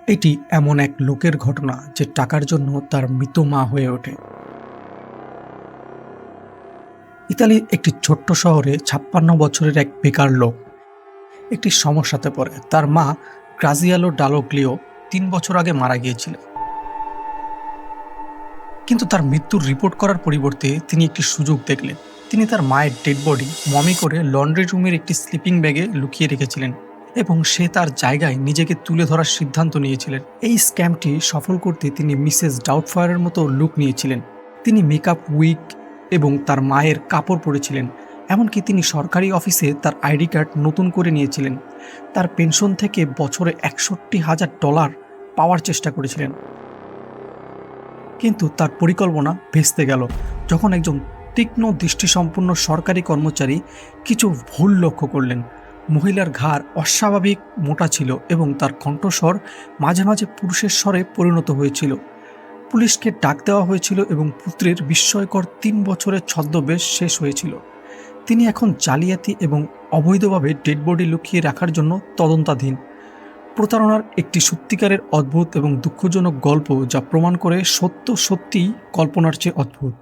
এটি এমন এক লোকের ঘটনা যে টাকার জন্য তার মৃত মা হয়ে ওঠে। ইতালির একটি ছোট্ট শহরে ৫৬ বছরের এক বেকার লোক একটি সমস্যাতে পড়ে। তার মা গ্রাজিয়ালো ডালোগ্লিও ৩ বছর আগে মারা গিয়েছিলেন, কিন্তু তার মৃত্যুর রিপোর্ট করার পরিবর্তে তিনি একটি সুযোগ দেখলেন। তিনি তার মায়ের ডেড বডি মমি করে লন্ড্রি রুমের একটি স্লিপিং ব্যাগে লুকিয়ে রেখেছিলেন এবং সে তার জায়গায় নিজেকে তুলে ধরার সিদ্ধান্ত নিয়েছিলেন। এই স্ক্যামটি সফল করতে তিনি মিসেস ডাউটফায়ারের মতো লুক নিয়েছিলেন। তিনি মেকআপ, উইগ এবং তার মায়ের কাপড় পরেছিলেন। এমনকি তিনি সরকারি অফিসে তার আইডি কার্ড নতুন করে নিয়েছিলেন। তার পেনশন থেকে বছরে $৬১,০০০ পাওয়ার চেষ্টা করেছিলেন, কিন্তু তার পরিকল্পনা ভেস্তে গেল যখন একজন তীক্ষ্ণ দৃষ্টিসম্পন্ন সরকারি কর্মচারী কিছু ভুল লক্ষ্য করলেন। মহিলার ঘাড় অস্বাভাবিক মোটা ছিল এবং তার কণ্ঠস্বর মাঝে মাঝে পুরুষের স্বরে পরিণত হয়েছিল। পুলিশকে ডাক দেওয়া হয়েছিল এবং পুত্রের বিস্ময়কর ৩ বছরের ছদ্মবেশ শেষ হয়েছিল। তিনি এখন জালিয়াতি এবং অবৈধভাবে ডেড বডি লুকিয়ে রাখার জন্য তদন্তাধীন। প্রতারণার একটি সত্যিকারের অদ্ভুত এবং দুঃখজনক গল্প, যা প্রমাণ করে সত্য সত্যিই কল্পনার চেয়ে অদ্ভুত।